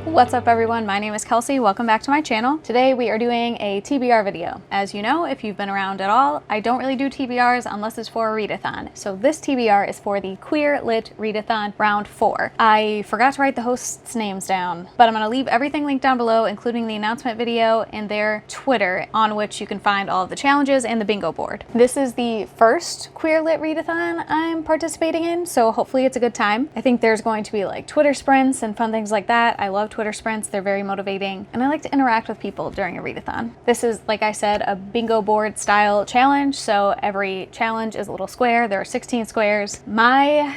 What's up everyone, my name is Kelsey, welcome back to my channel. Today we are doing a TBR video. As you know, if you've been around at all, I don't really do TBRs unless it's for a readathon. So this TBR is for the Queer Lit Readathon Round 4. I forgot to write the hosts' names down, but I'm going to leave everything linked down below, including the announcement video and their Twitter, on which you can find all of the challenges and the bingo board. This is the first Queer Lit Readathon I'm participating in, so hopefully it's a good time. I think there's going to be like Twitter sprints and fun things like that. I love Twitter sprints, they're very motivating, and I like to interact with people during a readathon. This is, like I said, a bingo board style challenge, so every challenge is a little square. There are 16 squares. My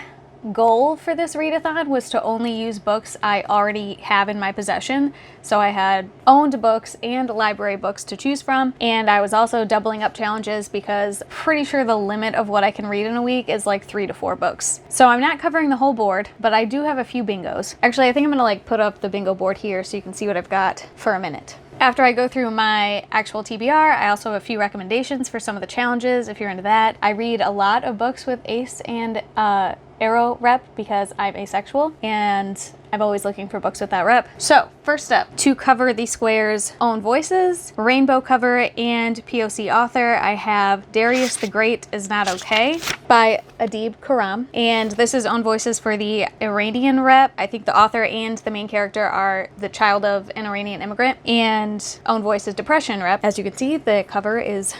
goal for this readathon was to only use books I already have in my possession. So I had owned books and library books to choose from, and I was also doubling up challenges because pretty sure the limit of what I can read in a week is like 3 to 4 books. So I'm not covering the whole board, but I do have a few bingos. Actually, I think I'm gonna like put up the bingo board here so you can see what I've got for a minute. After I go through my actual TBR, I also have a few recommendations for some of the challenges if you're into that. I read a lot of books with ace and arrow rep because I'm asexual and I'm always looking for books with that rep. So first up, to cover the squares own voices, rainbow cover, and POC author, I have Darius the Great Is Not Okay by Adib Khorram. And this is own voices for the Iranian rep. I think the author and the main character are the child of an Iranian immigrant. And own voices depression rep. As you can see, the cover is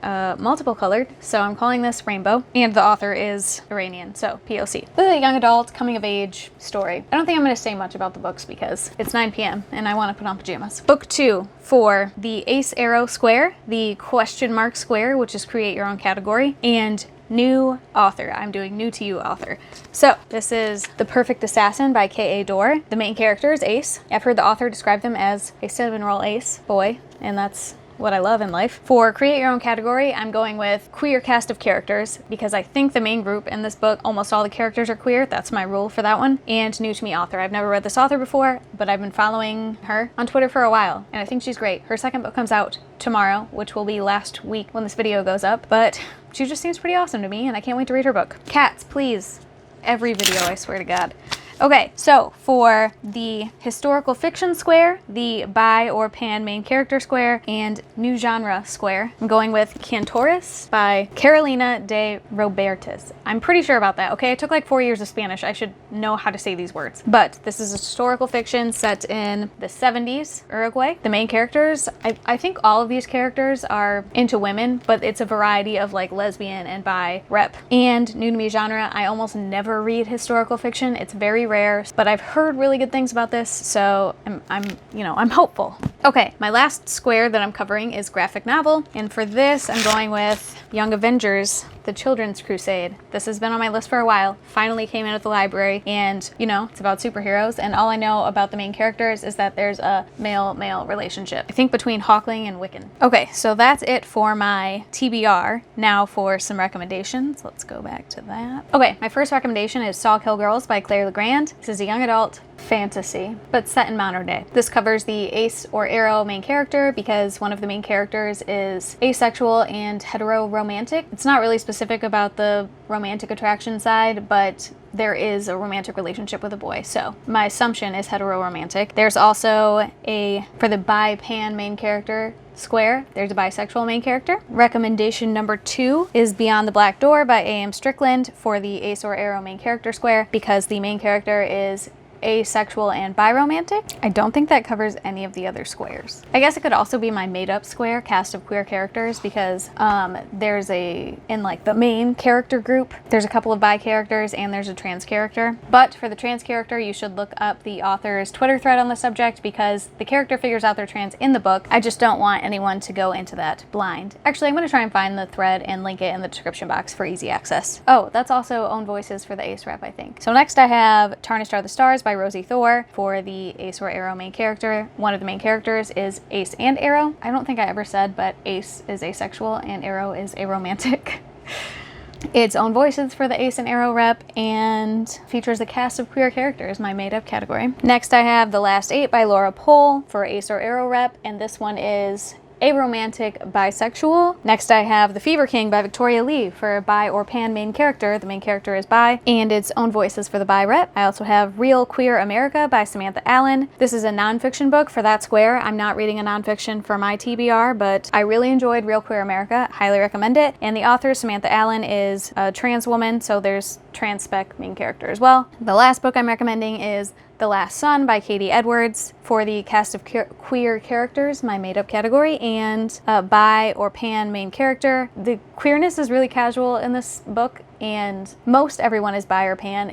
multiple colored, so I'm calling this rainbow, and the author is Iranian, so POC. This is a young adult coming of age story. I don't think I'm going to say much about the books because it's 9 p.m. and I want to put on pajamas. Book 2 for the ace arrow square, the question mark square, which is create your own category, and new author. I'm doing new to you author. So this is The Perfect Assassin by K.A. Dorr. The main character is Ace. I've heard the author describe them as a cinnamon roll ace boy, and that's what I love in life. For create your own category, I'm going with queer cast of characters because I think the main group in this book, almost all the characters are queer. That's my rule for that one. And new to me author. I've never read this author before, but I've been following her on Twitter for a while, and I think she's great. Her second book comes out tomorrow, which will be last week when this video goes up, but she just seems pretty awesome to me, and I can't wait to read her book. Cats, please. Every video, I swear to God. Okay, so for the historical fiction square, the bi or pan main character square, and new genre square, I'm going with Cantoris by Carolina de Robertis. I'm pretty sure about that, okay? I took like 4 years of Spanish. I should know how to say these words. But this is a historical fiction set in the 70s, Uruguay. The main characters, I think all of these characters are into women, but it's a variety of like lesbian and bi rep. And new to me genre, I almost never read historical fiction. It's very rare, but I've heard really good things about this, so I'm hopeful. Okay, my last square that I'm covering is graphic novel, and for this I'm going with Young Avengers, The Children's Crusade. This has been on my list for a while, finally came in at the library, and it's about superheroes, and all I know about the main characters is that there's a male-male relationship, I think between Hawkling and Wiccan. Okay, so that's it for my TBR. Now for some recommendations. Let's go back to that. Okay, my first recommendation is Saw Kill Girls by Claire Legrand. This is a young adult fantasy, but set in modern day. This covers the ace or arrow main character because one of the main characters is asexual and hetero-romantic. It's not really specific about the romantic attraction side, but there is a romantic relationship with a boy, so my assumption is hetero-romantic. There's also for the bi-pan main character square, there's a bisexual main character. Recommendation number 2 is Beyond the Black Door by A.M. Strickland for the ace or arrow main character square because the main character is asexual and biromantic. I don't think that covers any of the other squares. I guess it could also be my made-up square, cast of queer characters, because there's in like the main character group, there's a couple of bi characters and there's a trans character. But for the trans character, you should look up the author's Twitter thread on the subject because the character figures out they're trans in the book. I just don't want anyone to go into that blind. Actually, I'm going to try and find the thread and link it in the description box for easy access. Oh, that's also own voices for the ace rep, I think. So next I have Tarnished Are the Stars by Rosie Thor for the ace or arrow main character. One of the main characters is ace and arrow. I don't think I ever said, but ace is asexual and arrow is aromantic. Its own voices for the ace and arrow rep and features a cast of queer characters, my made-up category. Next I have The Last 8 by Laura Pohl for ace or arrow rep, and this one is aromantic bisexual. Next I have The Fever King by Victoria Lee for a bi or pan main character. The main character is bi, and its own voices for the bi rep. I also have Real Queer America by Samantha Allen. This is a nonfiction book for that square. I'm not reading a nonfiction for my TBR, but I really enjoyed Real Queer America. Highly recommend it. And the author, Samantha Allen, is a trans woman, so there's trans spec main character as well. The last book I'm recommending is The Last Son by Katie Edwards for the cast of queer characters, my made-up category, and bi or pan main character. The queerness is really casual in this book, and most everyone is bi or pan.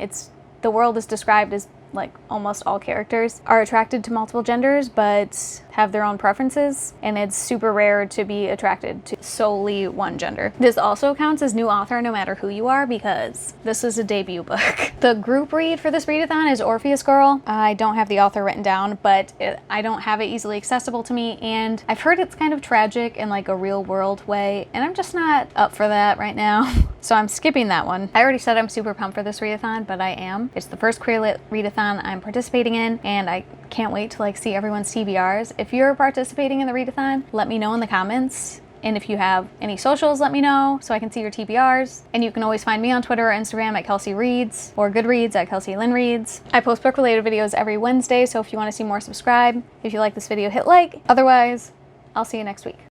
The world is described as like almost all characters are attracted to multiple genders but have their own preferences, and it's super rare to be attracted to solely one gender. This also counts as new author no matter who you are, because this is a debut book. The group read for this readathon is Orpheus Girl. I don't have the author written down, but I don't have it easily accessible to me, and I've heard it's kind of tragic in like a real world way, and I'm just not up for that right now. So I'm skipping that one. I already said I'm super pumped for this readathon, but I am. It's the first queer lit readathon I'm participating in, and I can't wait to like see everyone's TBRs. If you're participating in the readathon, let me know in the comments. And if you have any socials, let me know so I can see your TBRs. And you can always find me on Twitter or Instagram at Kelsey Reads, or Goodreads at Kelsey Lynn Reads. I post book-related videos every Wednesday, so if you want to see more, subscribe. If you like this video, hit like. Otherwise, I'll see you next week.